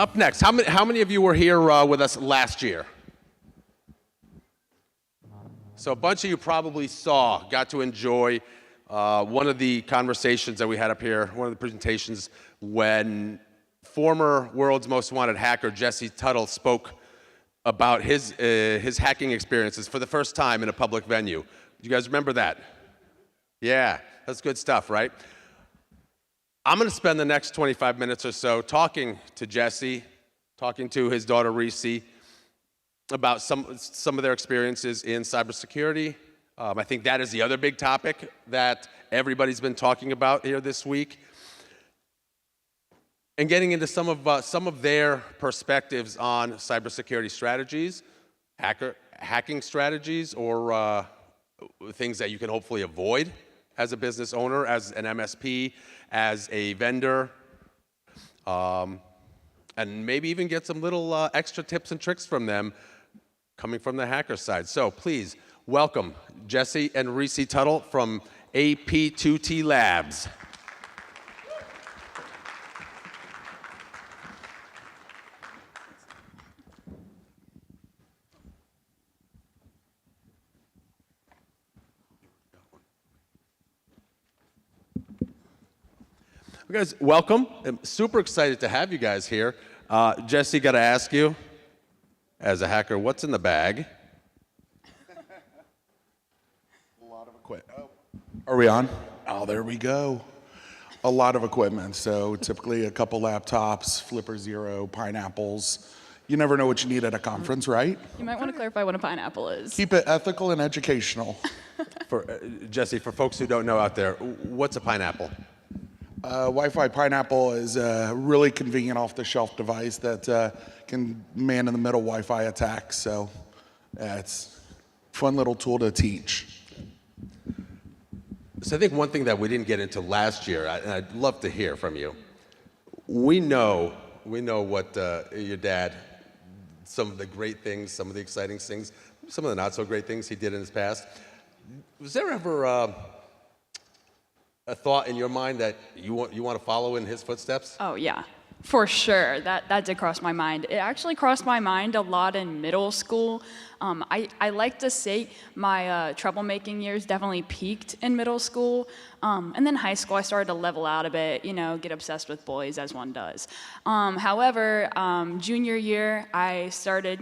Up next, how many of you were here with us last year? So a bunch of you probably got to enjoy one of the conversations that we had up here, one of the presentations when former World's Most Wanted hacker Jesse Tuttle spoke about his hacking experiences for the first time in a public venue. Do you guys remember that? Yeah, that's good stuff, right? I'm going to spend the next 25 minutes or so talking to Jesse, talking to his daughter Reese about some of their experiences in cybersecurity. I think that is the other big topic that everybody's been talking about here this week. And getting into some of their perspectives on cybersecurity strategies, hacking strategies, or things that you can hopefully avoid as a business owner, as an MSP, as a vendor, and maybe even get some little extra tips and tricks from them coming from the hacker side. So please welcome Jesse and Reese Tutle from AP2T Labs. You guys, welcome. I'm super excited to have you guys here. Jesse, got to ask you, as a hacker, what's in the bag? A lot of equipment. Oh. Are we on? Oh, there we go. A lot of equipment. So typically a couple laptops, Flipper Zero, pineapples. You never know what you need at a conference, right? You might want to clarify what a pineapple is. Keep it ethical and educational. Jesse, for folks who don't know out there, what's a pineapple? Wi-Fi Pineapple is a really convenient off-the-shelf device that can man-in-the-middle Wi-Fi attacks. So it's a fun little tool to teach. So I think one thing that we didn't get into last year, and I'd love to hear from you. We know what your dad, some of the great things, some of the exciting things, some of the not so great things he did in his past. Was there ever a thought in your mind that you want to follow in his footsteps? Oh, yeah, for sure. That did cross my mind. It actually crossed my mind a lot in middle school. I like to say my troublemaking years definitely peaked in middle school. And then high school, I started to level out a bit, get obsessed with boys as one does. However, junior year, I started,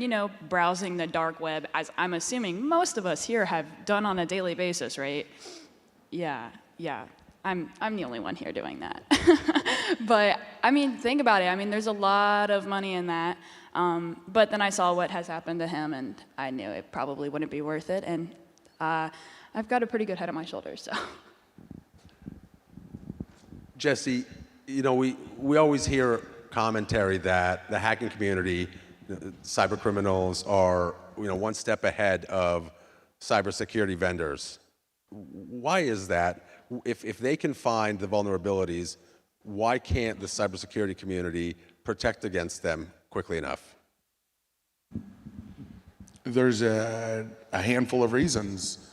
browsing the dark web, as I'm assuming most of us here have done on a daily basis, right? Yeah. I'm the only one here doing that. But, think about it. There's a lot of money in that. But then I saw what has happened to him, and I knew it probably wouldn't be worth it. And I've got a pretty good head on my shoulders, so. Jesse, we always hear commentary that the hacking community, cyber criminals are, one step ahead of cybersecurity vendors. Why is that? If they can find the vulnerabilities, why can't the cybersecurity community protect against them quickly enough? There's a handful of reasons.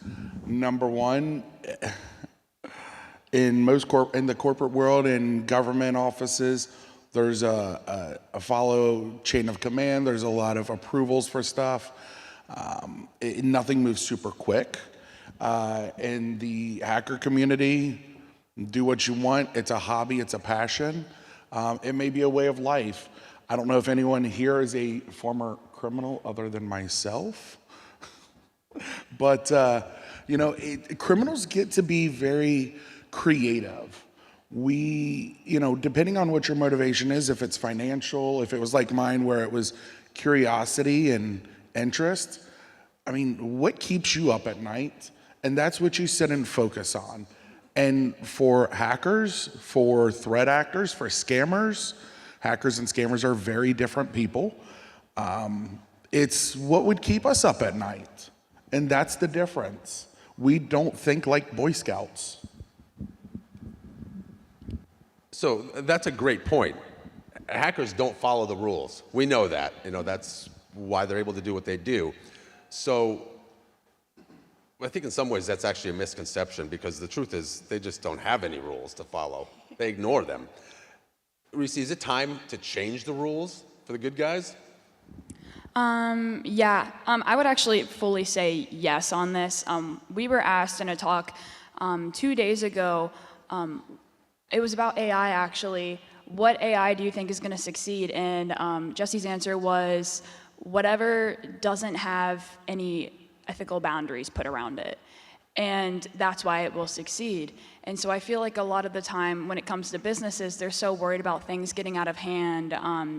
Number one, in the corporate world, in government offices, there's a follow chain of command. There's a lot of approvals for stuff. Nothing moves super quick. In the hacker community, do what you want. It's a hobby, it's a passion. It may be a way of life. I don't know if anyone here is a former criminal other than myself. But, criminals get to be very creative. Depending on what your motivation is, if it's financial, if it was like mine where it was curiosity and interest, what keeps you up at night? And that's what you sit and focus on. And for hackers, for threat actors, for scammers, hackers and scammers are very different people. It's what would keep us up at night. And that's the difference. We don't think like Boy Scouts. So that's a great point. Hackers don't follow the rules. We know that. That's why they're able to do what they do. So I think in some ways that's actually a misconception, because the truth is they just don't have any rules to follow. They ignore them. Reese, is it time to change the rules for the good guys? Yeah, I would actually fully say yes on this. We were asked in a talk 2 days ago, it was about AI actually, what AI do you think is going to succeed? And Jesse's answer was whatever doesn't have any ethical boundaries put around it. And that's why it will succeed. And so I feel like a lot of the time when it comes to businesses, they're so worried about things getting out of hand,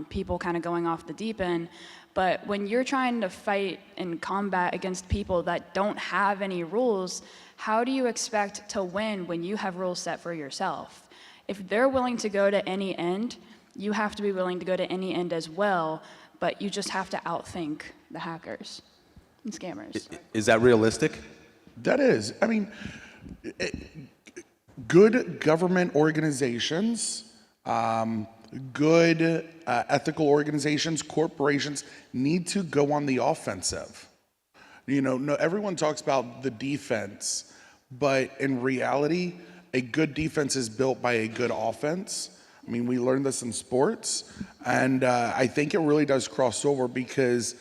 people kind of going off the deep end. But when you're trying to fight and combat against people that don't have any rules, how do you expect to win when you have rules set for yourself? If they're willing to go to any end, you have to be willing to go to any end as well, but you just have to outthink the hackers and scammers. Is that realistic? That is. I mean, good government organizations, good ethical organizations, corporations need to go on the offensive. You know, no, everyone talks about the defense, but in reality, a good defense is built by a good offense. I mean, we learned this in sports, and I think it really does cross over because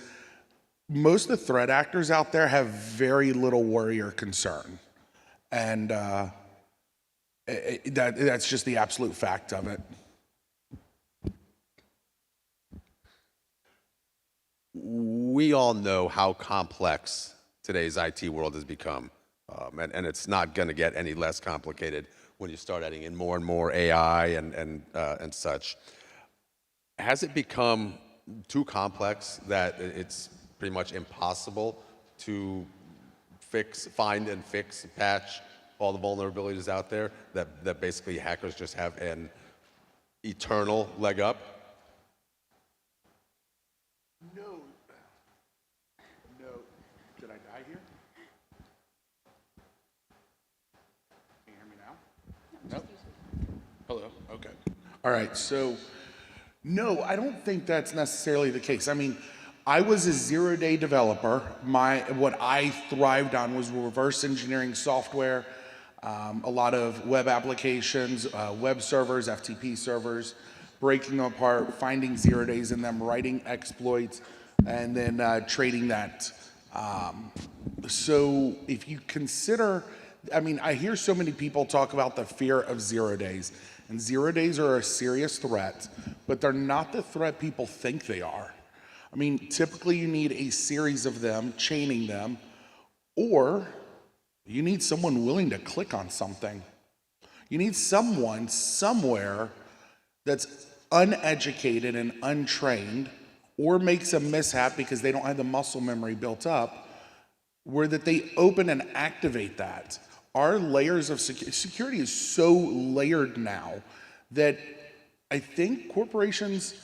most of the threat actors out there have very little worry or concern. And that's just the absolute fact of it. We all know how complex today's IT world has become. And it's not going to get any less complicated when you start adding in more and more AI and such. Has it become too complex that it's pretty much impossible to find and fix, patch all the vulnerabilities out there, that basically hackers just have an eternal leg up? No. Did I die here? Can you hear me now? Nope. Hello. Okay. All right. So, no, I don't think that's necessarily the case. I mean, I was a zero-day developer. What I thrived on was reverse engineering software, a lot of web applications, web servers, FTP servers, breaking them apart, finding 0 days in them, writing exploits, and then trading that. So if you consider, I mean, I hear so many people talk about the fear of 0 days, and 0 days are a serious threat, but they're not the threat people think they are. I mean, typically you need a series of them, chaining them, or you need someone willing to click on something. You need someone somewhere that's uneducated and untrained, or makes a mishap because they don't have the muscle memory built up, where that they open and activate that. Our layers of security is so layered now that I think corporations,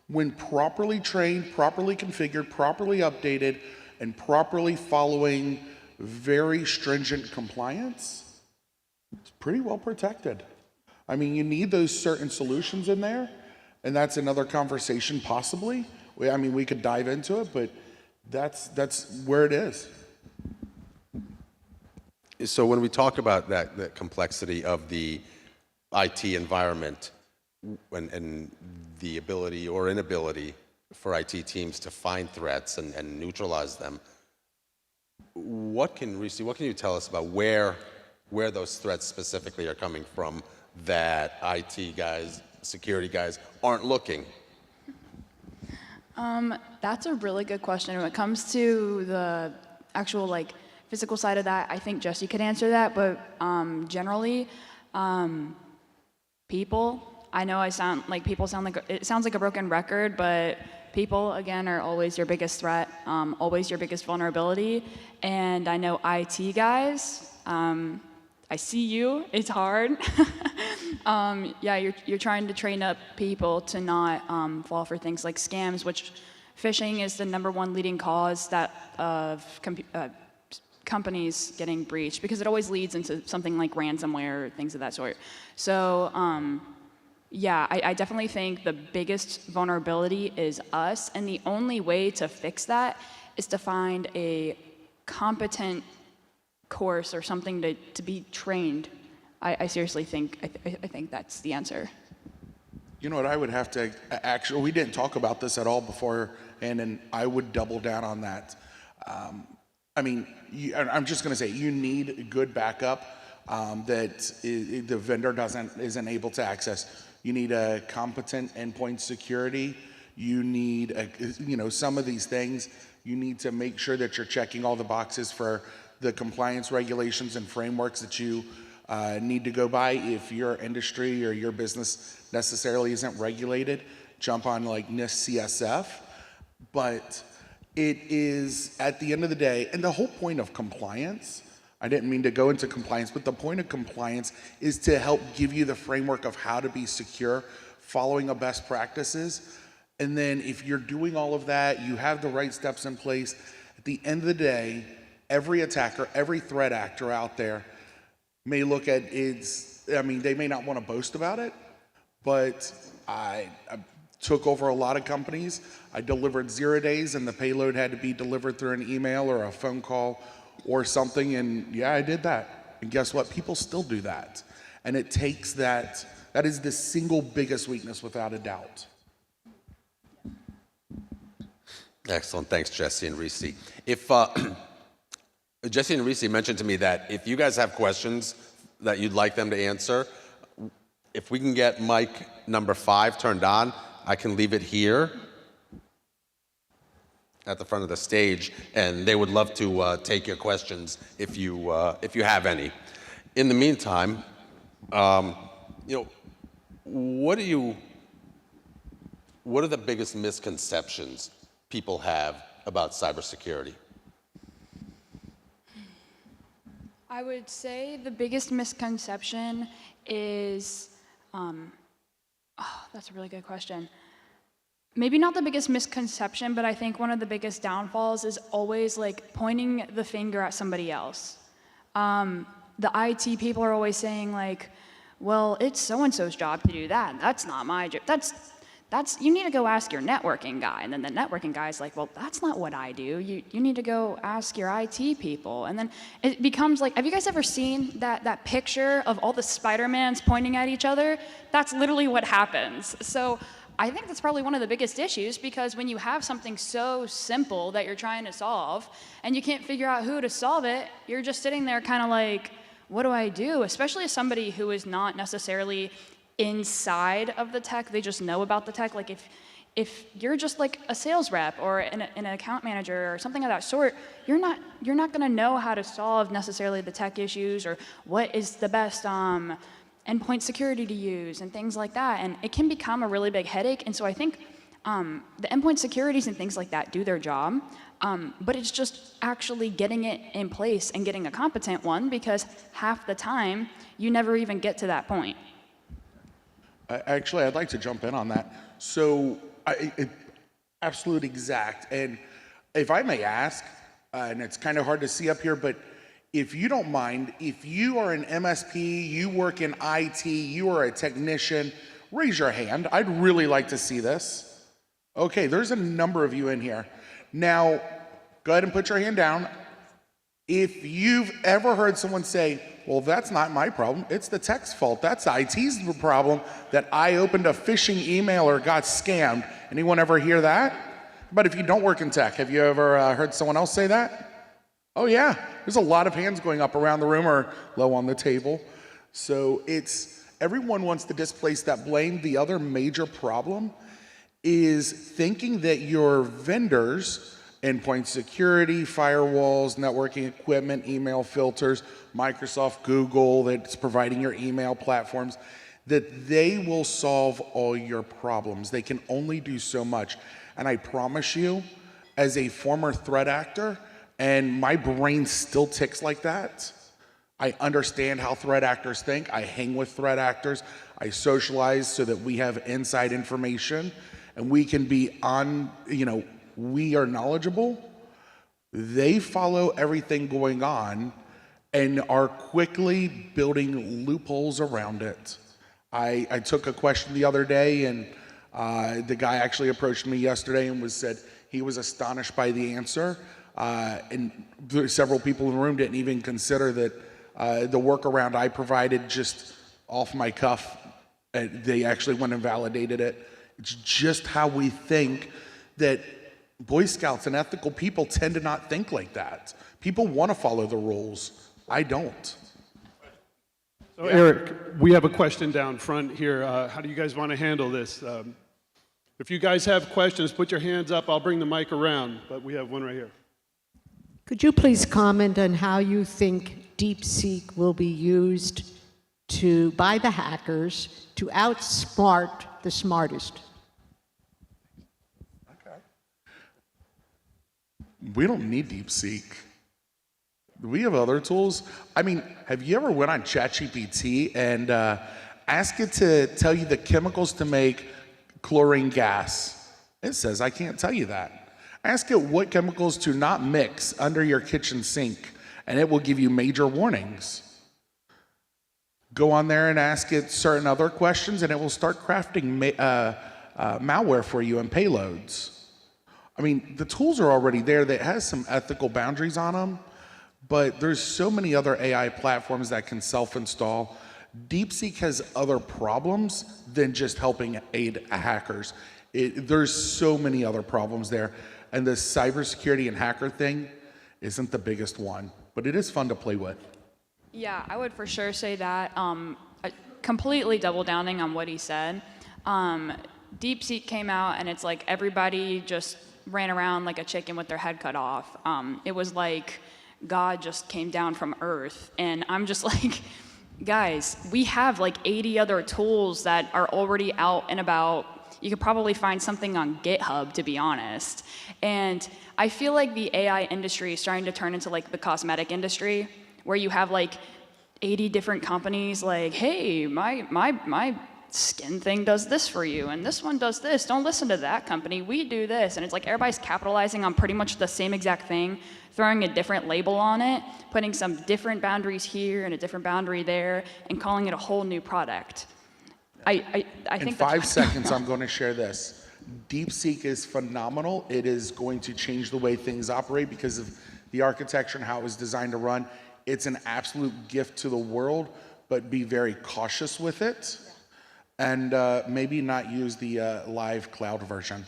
when properly trained, properly configured, properly updated, and properly following very stringent compliance, it's pretty well protected. I mean, you need those certain solutions in there, and that's another conversation possibly. I mean, we could dive into it, but that's where it is. So when we talk about the complexity of the IT environment and the ability or inability for IT teams to find threats and neutralize them, Reese, what can you tell us about where those threats specifically are coming from that IT guys, security guys aren't looking? That's a really good question. When it comes to the actual physical side of that, I think Jesse could answer that. But generally, people. I know it sounds like a broken record, but people again are always your biggest threat, always your biggest vulnerability. And I know IT guys. I see you. It's hard. Yeah, you're trying to train up people to not fall for things like scams, which phishing is the #1 leading cause of companies getting breached, because it always leads into something like ransomware or things of that sort. So yeah, I definitely think the biggest vulnerability is us, and the only way to fix that is to find a competent course or something to be trained. I seriously think I think that's the answer. You know what, I would have to, actually, we didn't talk about this at all before, and I would double down on that. I mean, I'm just going to say, you need a good backup the vendor isn't able to access. You need a competent endpoint security. You need, some of these things, you need to make sure that you're checking all the boxes for the compliance regulations and frameworks that you need to go by. If your industry or your business necessarily isn't regulated, jump on like NIST CSF. But it is, at the end of the day, and the whole point of compliance, I didn't mean to go into compliance, but the point of compliance is to help give you the framework of how to be secure, following a best practices. And then if you're doing all of that, you have the right steps in place. At the end of the day, every attacker, every threat actor out there may look at they may not want to boast about it, but I took over a lot of companies. I delivered 0 days, and the payload had to be delivered through an email or a phone call or something, and yeah, I did that. And guess what? People still do that. And it takes that is the single biggest weakness without a doubt. Excellent. Thanks, Jesse and Reese. If Jesse and Reese mentioned to me that if you guys have questions that you'd like them to answer, if we can get mic number 5 turned on, I can leave it here at the front of the stage, and they would love to take your questions if you have any. In the meantime, what are the biggest misconceptions people have about cybersecurity? I would say the biggest misconception is, that's a really good question. Maybe not the biggest misconception, but I think one of the biggest downfalls is always like pointing the finger at somebody else. The IT people are always saying like, well, it's so-and-so's job to do that. That's not my job. You need to go ask your networking guy. And then the networking guy's like, well, that's not what I do. You need to go ask your IT people. And then it becomes like, have you guys ever seen that picture of all the Spider-Mans pointing at each other? That's literally what happens. So I think that's probably one of the biggest issues, because when you have something so simple that you're trying to solve and you can't figure out who to solve it, you're just sitting there kind of like, what do I do? Especially as somebody who is not necessarily inside of the tech, they just know about the tech. Like if you're just like a sales rep or an account manager or something of that sort, you're not going to know how to solve necessarily the tech issues or what is the best endpoint security to use and things like that. And it can become a really big headache. And so I think the endpoint securities and things like that do their job, but it's just actually getting it in place and getting a competent one, because half the time you never even get to that point. Actually, I'd like to jump in on that. So, absolute exact. And if I may ask, and it's kind of hard to see up here, but if you don't mind, if you are an MSP, you work in IT, you are a technician, raise your hand. I'd really like to see this. Okay, there's a number of you in here. Now, go ahead and put your hand down. If you've ever heard someone say, well, that's not my problem, it's the tech's fault, that's IT's problem that I opened a phishing email or got scammed. Anyone ever hear that? But if you don't work in tech, have you ever heard someone else say that? Oh yeah, there's a lot of hands going up around the room or low on the table. So everyone wants to displace that blame. The other major problem is thinking that your vendors, endpoint security, firewalls, networking equipment, email filters, Microsoft, Google, that's providing your email platforms, that they will solve all your problems. They can only do so much. And I promise you, as a former threat actor, and my brain still ticks like that, I understand how threat actors think. I hang with threat actors. I socialize so that we have inside information and we can be we are knowledgeable. They follow everything going on and are quickly building loopholes around it. I took a question the other day, and the guy actually approached me yesterday and said he was astonished by the answer. And several people in the room didn't even consider that the workaround I provided just off my cuff And they actually went and validated it. It's just how we think that Boy Scouts and ethical people tend to not think like that. People want to follow the rules. I don't. So Erik, we have a question down front here. How do you guys want to handle this? If you guys have questions, put your hands up. I'll bring the mic around, but we have one right here. Could you please comment on how you think DeepSeek will be used by the hackers to outsmart the smartest? Okay. We don't need DeepSeek. We have other tools. I mean, have you ever went on ChatGPT and asked it to tell you the chemicals to make chlorine gas? It says, I can't tell you that. Ask it what chemicals to not mix under your kitchen sink, and it will give you major warnings. Go on there and ask it certain other questions, and it will start crafting malware for you and payloads. I mean, the tools are already there. That has some ethical boundaries on them, but there's so many other AI platforms that can self-install. DeepSeek has other problems than just helping aid hackers. There's so many other problems there. And the cybersecurity and hacker thing isn't the biggest one, but it is fun to play with. Yeah, I would for sure say that. Completely double downing on what he said. DeepSeek came out and it's like everybody just ran around like a chicken with their head cut off. It was like God just came down from Earth, and I'm just like, guys, we have like 80 other tools that are already out and about. You could probably find something on GitHub, to be honest. And I feel like the AI industry is starting to turn into like the cosmetic industry, where you have like 80 different companies like, hey, my skin thing does this for you, and this one does this. Don't listen to that company. We do this. And it's like everybody's capitalizing on pretty much the same exact thing, throwing a different label on it, putting some different boundaries here and a different boundary there, and calling it a whole new product. I think in 5 seconds, I'm going to share this. DeepSeek is phenomenal. It is going to change the way things operate because of the architecture and how it was designed to run. It's an absolute gift to the world, but be very cautious with it, and maybe not use the live cloud version.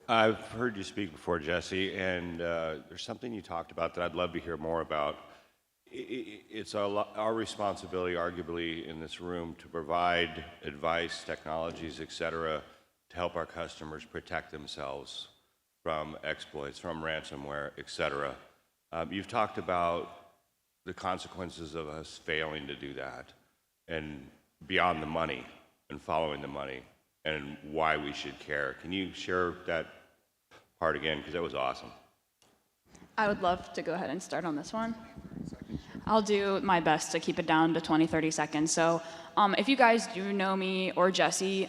I've heard you speak before, Jesse, and there's something you talked about that I'd love to hear more about. It's our responsibility, arguably, in this room to provide advice, technologies, et cetera, to help our customers protect themselves from exploits, from ransomware, et cetera. You've talked about the consequences of us failing to do that, and beyond the money, and following the money, and why we should care. Can you share that part again, because that was awesome. I would love to go ahead and start on this one. I'll do my best to keep it down to 20, 30 seconds. So if you guys do know me or Jesse,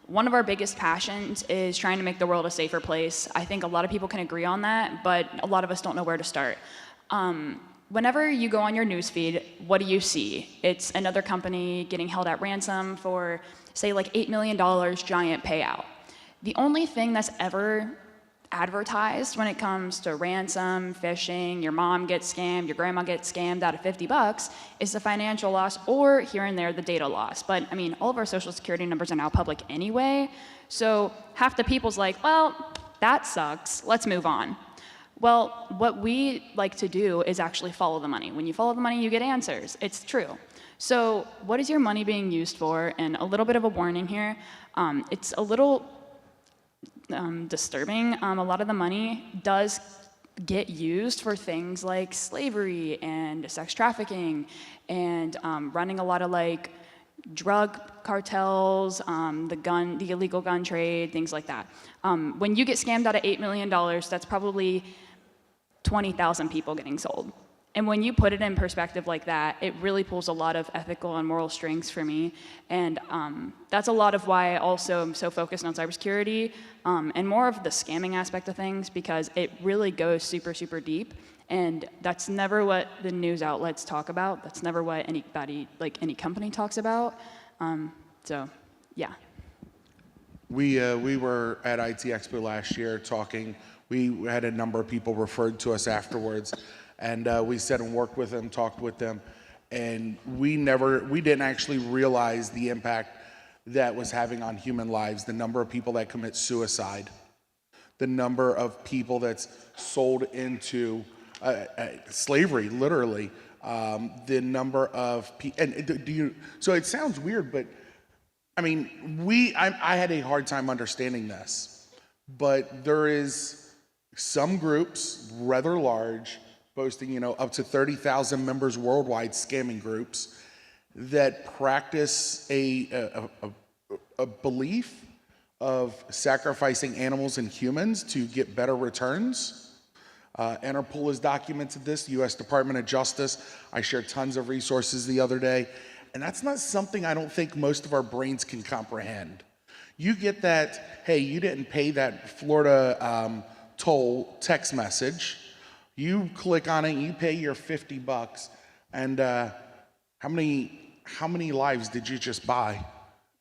one of our biggest passions is trying to make the world a safer place. I think a lot of people can agree on that, but a lot of us don't know where to start. Whenever you go on your newsfeed, what do you see? It's another company getting held at ransom for, say, like $8 million giant payout. The only thing that's ever advertised when it comes to ransom, phishing, your mom gets scammed, your grandma gets scammed out of $50 is the financial loss, or here and there the data loss. But I mean, all of our social security numbers are now public anyway, so half the people's like, well, that sucks, let's move on. Well, what we like to do is actually follow the money. When you follow the money, you get answers. It's true. So what is your money being used for? And a little bit of a warning here, it's a little disturbing. A lot of the money does get used for things like slavery and sex trafficking and running a lot of like drug cartels, the illegal gun trade, things like that. When you get scammed out of $8 million, that's probably 20,000 people getting sold. And when you put it in perspective like that, it really pulls a lot of ethical and moral strings for me. And that's a lot of why I also am so focused on cybersecurity and more of the scamming aspect of things, because it really goes super, super deep. And that's never what the news outlets talk about. That's never what anybody, like any company talks about. So, yeah. We were at ITEXPO last year talking. We had a number of people referred to us afterwards. And we sat and worked with them, talked with them. And we didn't actually realize the impact that was having on human lives, the number of people that commit suicide, the number of people that's sold into slavery, literally, the number of people, and so it sounds weird, but I mean, I had a hard time understanding this, but there is some groups, rather large, boasting, up to 30,000 members worldwide, scamming groups that practice a belief of sacrificing animals and humans to get better returns. Interpol has documented this, the U.S. Department of Justice. I shared tons of resources the other day, and that's not something I don't think most of our brains can comprehend. You get that, hey, you didn't pay that Florida toll text message. You click on it, you pay your $50, and how many lives did you just buy?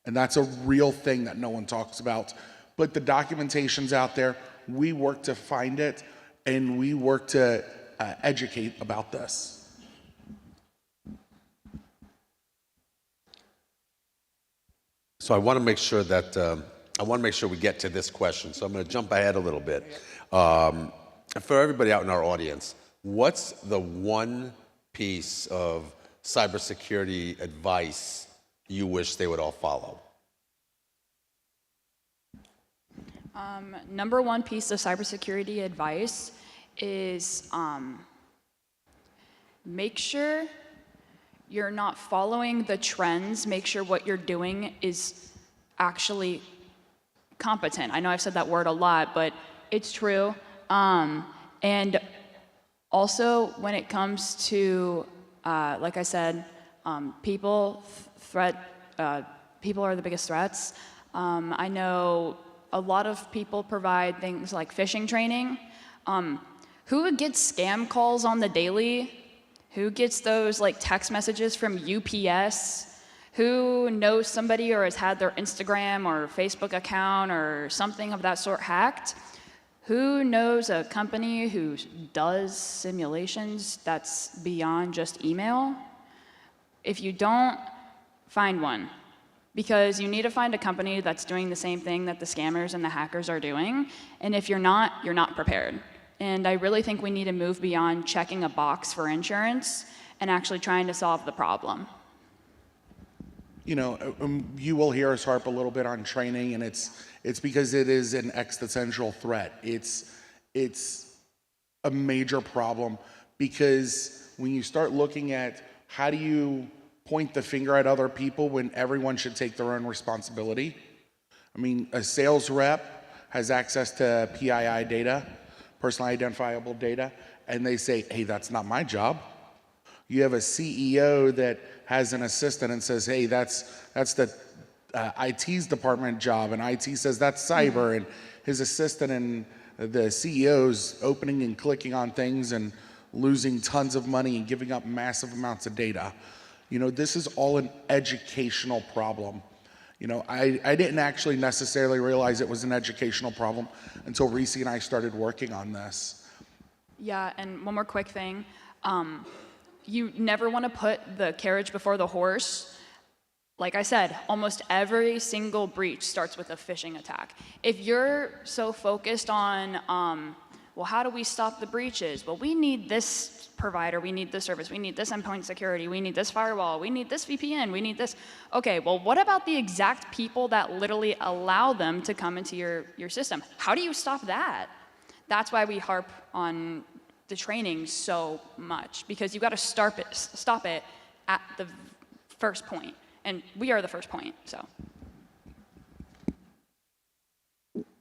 And that's a real thing that no one talks about. But the documentation's out there. We work to find it, and we work to educate about this. So I want to make sure we get to this question. So I'm going to jump ahead a little bit. For everybody out in our audience, what's the one piece of cybersecurity advice you wish they would all follow? Number one piece of cybersecurity advice is make sure you're not following the trends. Make sure what you're doing is actually competent. I know I've said that word a lot, but it's true. And also, when it comes to, like I said, people are the biggest threats. I know a lot of people provide things like phishing training. Who gets scam calls on the daily? Who gets those like text messages from UPS? Who knows somebody or has had their Instagram or Facebook account or something of that sort hacked? Who knows a company who does simulations that's beyond just email? If you don't, find one. Because you need to find a company that's doing the same thing that the scammers and the hackers are doing. And if you're not prepared. And I really think we need to move beyond checking a box for insurance and actually trying to solve the problem. You will hear us harp a little bit on training, and it's because it is an existential threat. It's a major problem because when you start looking at how do you point the finger at other people when everyone should take their own responsibility. I mean, a sales rep has access to PII data, personally identifiable data, and they say, hey, that's not my job. You have a CEO that has an assistant and says, hey, that's the IT's department job, and IT says that's cyber, and his assistant and the CEO's opening and clicking on things and losing tons of money and giving up massive amounts of data. This is all an educational problem. I didn't actually necessarily realize it was an educational problem until Reese and I started working on this. Yeah, and one more quick thing. You never want to put the carriage before the horse. Like I said, almost every single breach starts with a phishing attack. If you're so focused on, well, how do we stop the breaches? Well, we need this provider, we need this service, we need this endpoint security, we need this firewall, we need this VPN, we need this. Okay, well, what about the exact people that literally allow them to come into your system? How do you stop that? That's why we harp on the training so much, because you got to stop it at the first point, and we are the first point. So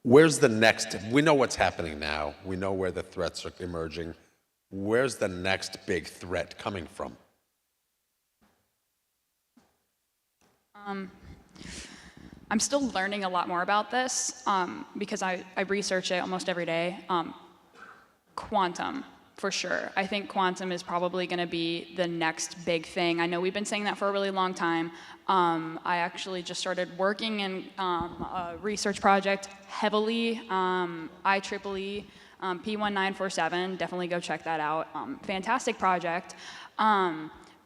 Where's the next? We know what's happening now. We know where the threats are emerging. Where's the next big threat coming from? I'm still learning a lot more about this because I research it almost every day. Quantum, for sure. I think quantum is probably going to be the next big thing. I know we've been saying that for a really long time. I actually just started working in a research project heavily, IEEE, P1947. Definitely go check that out. Fantastic project.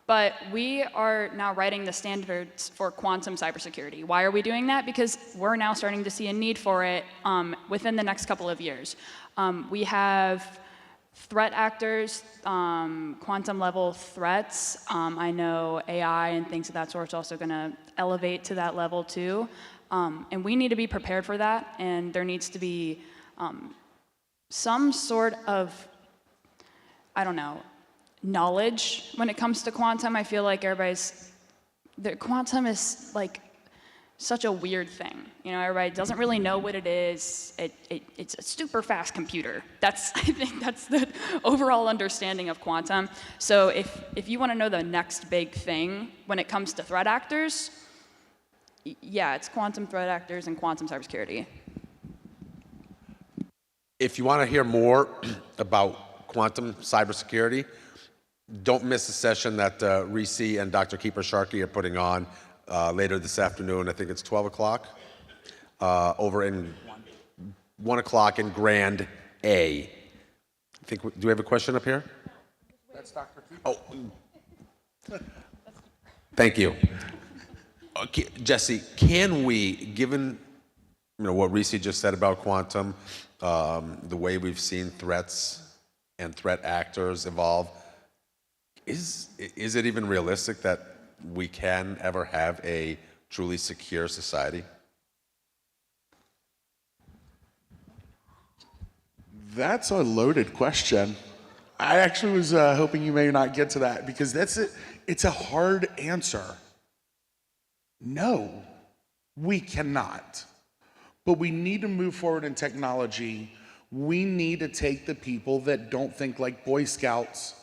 But we are now writing the standards for quantum cybersecurity. Why are we doing that? Because we're now starting to see a need for it within the next couple of years. We have threat actors, quantum level threats. I know AI and things of that sort is also going to elevate to that level too. And we need to be prepared for that. And there needs to be some sort of, I don't know, knowledge when it comes to quantum. I feel like quantum is like such a weird thing. You know, everybody doesn't really know what it is. It's a super fast computer. I think that's the overall understanding of quantum. So if you want to know the next big thing when it comes to threat actors, yeah, it's quantum threat actors and quantum cybersecurity. If you want to hear more about quantum cybersecurity, don't miss a session that Reese and Dr. Keeper Sharkey are putting on later this afternoon. I think it's 12 o'clock over in 1 o'clock in Grand A. Do we have a question up here? That's Dr. Keeper. Oh, thank you. Okay, Jesse, can we, given what Reese just said about quantum, the way we've seen threats and threat actors evolve, is it even realistic that we can ever have a truly secure society? That's a loaded question. I actually was hoping you may not get to that because it's a hard answer. No, we cannot. But we need to move forward in technology. We need to take the people that don't think like Boy Scouts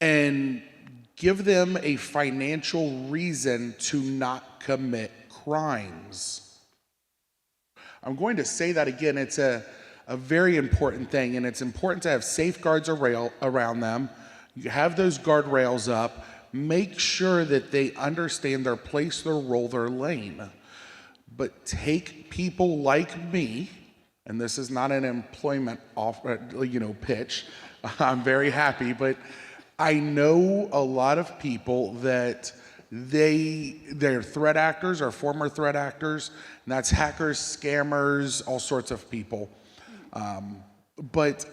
and give them a financial reason to not commit crimes. I'm going to say that again. It's a very important thing, and it's important to have safeguards around them. You have those guardrails up. Make sure that they understand their place, their role, their lane. But take people like me, and this is not an employment pitch. I'm very happy, but I know a lot of people that they're threat actors or former threat actors, and that's hackers, scammers, all sorts of people. But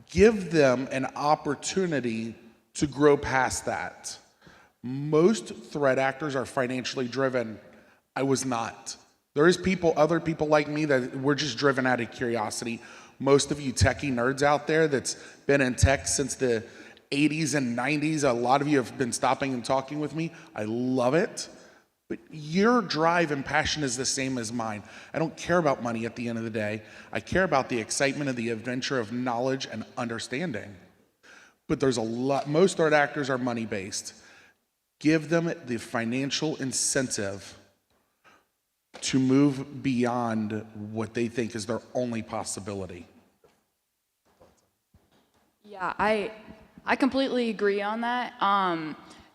give them an opportunity to grow past that. Most threat actors are financially driven. I was not. There is other people like me that we're just driven out of curiosity. Most of you techie nerds out there that's been in tech since the 80s and 90s, a lot of you have been stopping and talking with me. I love it. But your drive and passion is the same as mine. I don't care about money at the end of the day. I care about the excitement of the adventure of knowledge and understanding. But there's most threat actors are money-based. Give them the financial incentive to move beyond what they think is their only possibility. Yeah, I completely agree on that.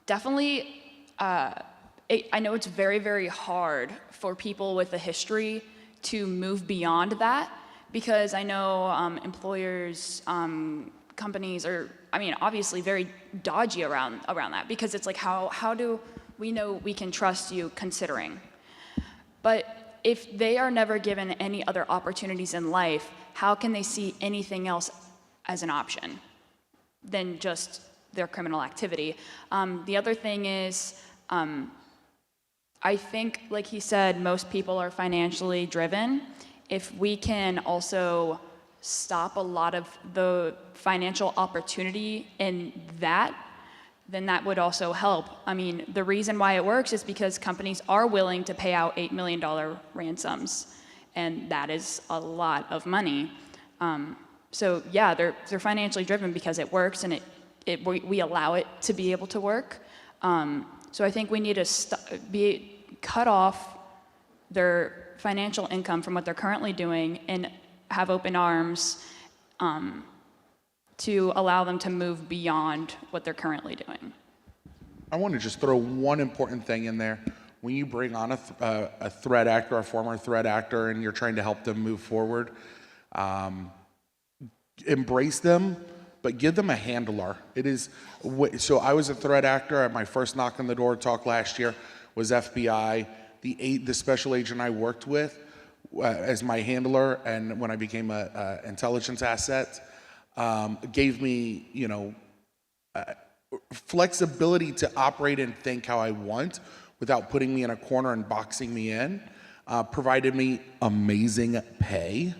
Definitely, I know it's very, very hard for people with a history to move beyond that because I know employers, companies are, obviously very dodgy around that because it's like, how do we know we can trust you considering? But if they are never given any other opportunities in life, how can they see anything else as an option than just their criminal activity? The other thing is, I think, like he said, most people are financially driven. If we can also stop a lot of the financial opportunity in that, then that would also help. The reason why it works is because companies are willing to pay out $8 million ransoms, and that is a lot of money. So yeah, they're financially driven because it works, and we allow it to be able to work. So I think we need to cut off their financial income from what they're currently doing and have open arms to allow them to move beyond what they're currently doing. I want to just throw one important thing in there. When you bring on a threat actor, a former threat actor, and you're trying to help them move forward, embrace them, but give them a handler. It is, so I was a threat actor at my first knock on the door talk last year was FBI. The special agent I worked with as my handler, and when I became a intelligence asset, gave me, flexibility to operate and think how I want without putting me in a corner and boxing me in, provided me amazing pay,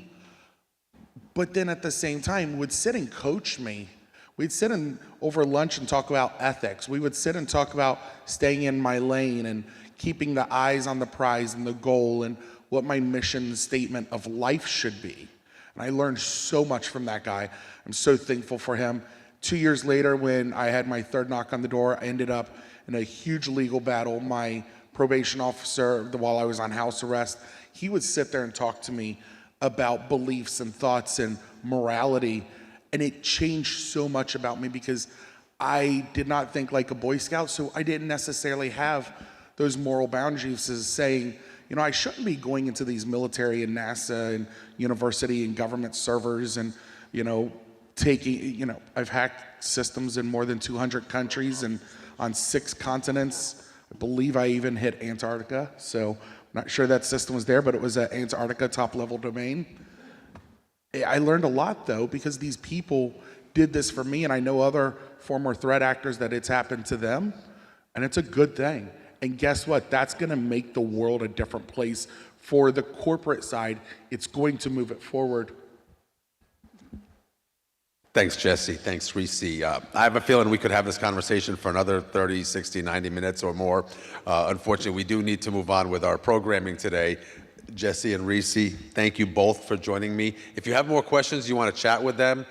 but then at the same time would sit and coach me. We'd sit and over lunch and talk about ethics. We would sit and talk about staying in my lane and keeping the eyes on the prize and the goal and what my mission statement of life should be. And I learned so much from that guy. I'm so thankful for him. 2 years later, when I had my third knock on the door, I ended up in a huge legal battle. My probation officer, while I was on house arrest, he would sit there and talk to me about beliefs and thoughts and morality. And it changed so much about me because I did not think like a Boy Scout, so I didn't necessarily have those moral boundaries as saying, I shouldn't be going into these military and NASA and university and government servers and, taking, I've hacked systems in more than 200 countries and on 6 continents. I believe I even hit Antarctica, so I'm not sure that system was there, but it was an Antarctica top-level domain. I learned a lot, though, because these people did this for me, and I know other former threat actors that it's happened to them, and it's a good thing. And guess what? That's going to make the world a different place. For the corporate side, it's going to move it forward. Thanks, Jesse. Thanks, Reese. I have a feeling we could have this conversation for another 30, 60, 90 minutes or more. Unfortunately, we do need to move on with our programming today. Jesse and Reese, thank you both for joining me. If you have more questions, you want to chat with them,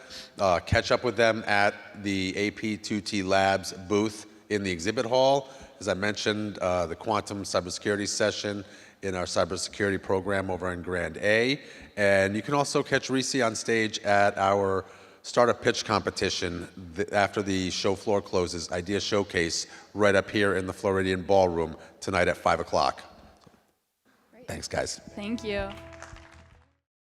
catch up with them at the AP2T Labs booth in the exhibit hall. As I mentioned, the Quantum Cybersecurity session in our cybersecurity program over in Grand A. And you can also catch Reese on stage at our startup pitch competition after the show floor closes, Idea Showcase, right up here in the Floridian Ballroom tonight at 5 o'clock. Thanks, guys. Thank you.